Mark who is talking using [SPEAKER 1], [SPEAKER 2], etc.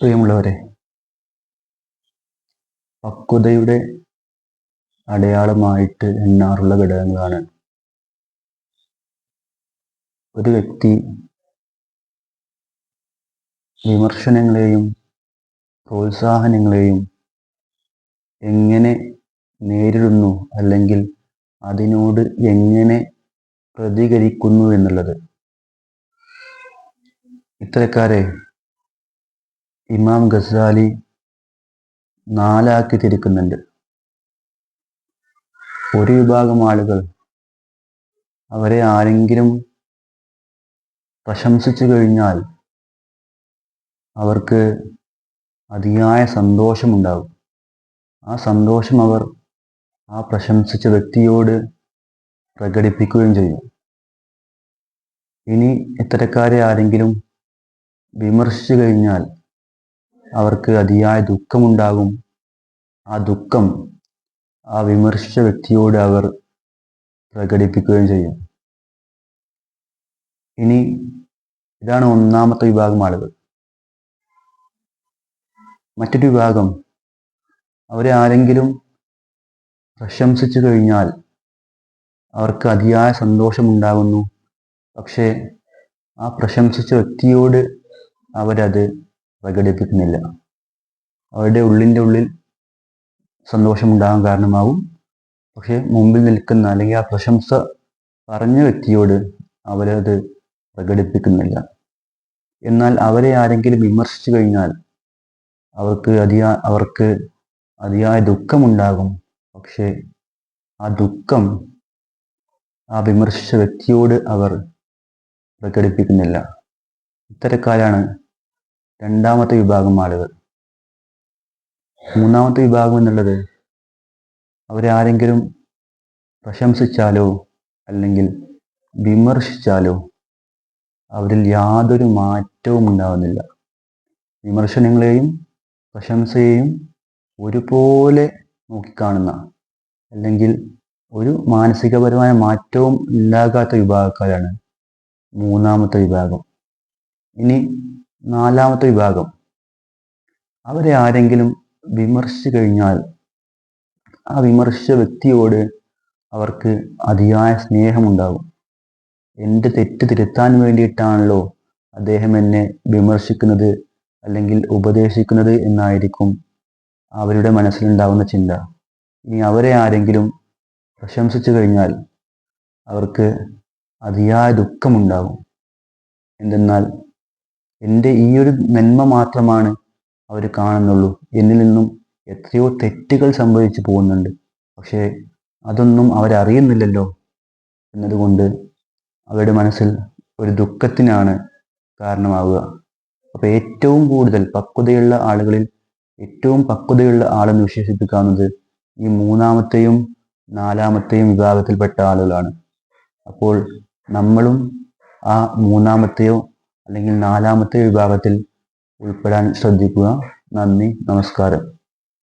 [SPEAKER 1] പ്രിയമുള്ളവരെ, പക്വതയുടെ അടയാളമായിട്ട് എണ്ണാറുള്ള ഘടകങ്ങളാണ് ഒരു വ്യക്തി വിമർശനങ്ങളെയും പ്രോത്സാഹനങ്ങളെയും എങ്ങനെ നേരിടുന്നു, അല്ലെങ്കിൽ അതിനോട് എങ്ങനെ പ്രതികരിക്കുന്നു എന്നുള്ളത്. ഇത്തരക്കാരെ ഇമാം ഗസാലി നാലാക്കി തിരിക്കുന്നുണ്ട്. ഒരു വിഭാഗം ആളുകൾ അവരെ ആരെങ്കിലും പ്രശംസിച്ചു കഴിഞ്ഞാൽ അവർക്ക് അതിയായ സന്തോഷമുണ്ടാകും. ആ സന്തോഷം അവർ ആ പ്രശംസിച്ച വ്യക്തിയോട് പ്രകടിപ്പിക്കുകയും ചെയ്യും. ഇനി ഇത്തരക്കാരെ ആരെങ്കിലും വിമർശിച്ചു കഴിഞ്ഞാൽ അവർക്ക് അതിയായ ദുഃഖമുണ്ടാകും. ആ ദുഃഖം ആ വിമർശിച്ച വ്യക്തിയോട് അവർ പ്രകടിപ്പിക്കുകയും ചെയ്യും. ഇനി ഇതാണ് ഒന്നാമത്തെ വിഭാഗം ആളുകൾ. മറ്റൊരു വിഭാഗം അവരെ ആരെങ്കിലും പ്രശംസിച്ചു കഴിഞ്ഞാൽ അവർക്ക് അതിയായ സന്തോഷമുണ്ടാകുന്നു. പക്ഷേ ആ പ്രശംസിച്ച വ്യക്തിയോട് അവരത് പ്രകടിപ്പിക്കുന്നില്ല. അവരുടെ ഉള്ളിൻ്റെ ഉള്ളിൽ സന്തോഷമുണ്ടാകാൻ കാരണമാവും, പക്ഷെ മുമ്പിൽ നിൽക്കുന്ന അല്ലെങ്കിൽ ആ പ്രശംസ പറഞ്ഞ വ്യക്തിയോട് അവരത് പ്രകടിപ്പിക്കുന്നില്ല. എന്നാൽ അവരെ ആരെങ്കിലും വിമർശിച്ചു കഴിഞ്ഞാൽ അവർക്ക് അതിയായ ദുഃഖമുണ്ടാകും. പക്ഷെ ആ ദുഃഖം ആ വിമർശിച്ച വ്യക്തിയോട് അവർ പ്രകടിപ്പിക്കുന്നില്ല. ഇത്തരക്കാരാണ് രണ്ടാമത്തെ വിഭാഗം ആളുകൾ. മൂന്നാമത്തെ വിഭാഗം എന്നുള്ളത് അവരെ ആരെങ്കിലും പ്രശംസിച്ചാലോ അല്ലെങ്കിൽ വിമർശിച്ചാലോ അവരിൽ യാതൊരു മാറ്റവും ഉണ്ടാകുന്നില്ല. വിമർശനങ്ങളെയും പ്രശംസയെയും ഒരുപോലെ നോക്കിക്കാണുന്ന, അല്ലെങ്കിൽ ഒരു മാനസികപരമായ മാറ്റവും ഉണ്ടാകാത്ത വിഭാഗക്കാരാണ് മൂന്നാമത്തെ വിഭാഗം. ഇനി നാലാമത്തെ വിഭാഗം, അവരെ ആരെങ്കിലും വിമർശിച്ചു കഴിഞ്ഞാൽ ആ വിമർശിച്ച വ്യക്തിയോട് അവർക്ക് അതിയായ സ്നേഹമുണ്ടാകും. എൻ്റെ തെറ്റ് തിരുത്താൻ വേണ്ടിയിട്ടാണല്ലോ അദ്ദേഹം എന്നെ വിമർശിക്കുന്നത് അല്ലെങ്കിൽ ഉപദേശിക്കുന്നത് എന്നായിരിക്കും അവരുടെ മനസ്സിലുണ്ടാകുന്ന ചിന്ത. ഇനി അവരെ ആരെങ്കിലും പ്രശംസിച്ചു കഴിഞ്ഞാൽ അവർക്ക് അതിയായ ദുഃഖമുണ്ടാകും. എന്തെന്നാൽ എൻ്റെ ഈ ഒരു നന്മ മാത്രമാണ് അവർ കാണുന്നുള്ളൂ. എന്നിൽ നിന്നും എത്രയോ തെറ്റുകൾ സംഭവിച്ചു പോകുന്നുണ്ട്, പക്ഷേ അതൊന്നും അവരറിയുന്നില്ലല്ലോ എന്നതുകൊണ്ട് അവരുടെ മനസ്സിൽ ഒരു ദുഃഖത്തിനാണ് കാരണമാവുക. അപ്പോൾ ഏറ്റവും കൂടുതൽ പക്വതയുള്ള ആളുകളിൽ ഏറ്റവും പക്വതയുള്ള ആളെന്ന് വിശേഷിപ്പിക്കാവുന്നത് ഈ മൂന്നാമത്തെയും നാലാമത്തെയും വിഭാഗത്തിൽപ്പെട്ട ആളുകളാണ്. അപ്പോൾ നമ്മളും ആ മൂന്നാമത്തെയോ അല്ലെങ്കിൽ നാലാമത്തെയോ വിഭാഗത്തിൽ ഉൾപ്പെടാൻ ശ്രദ്ധിക്കുക. നന്ദി, നമസ്കാരം.